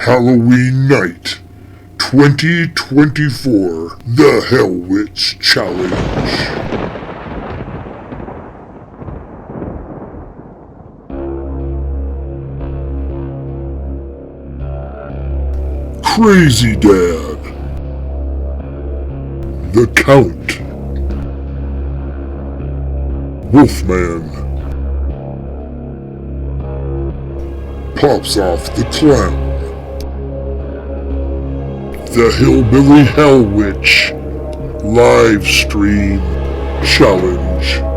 Halloween night, 2024, the Hellwich Challenge. Crazy Dad, the Count, Wolfman, Pops Off the Clown, the Hillbilly Hellwich live stream challenge.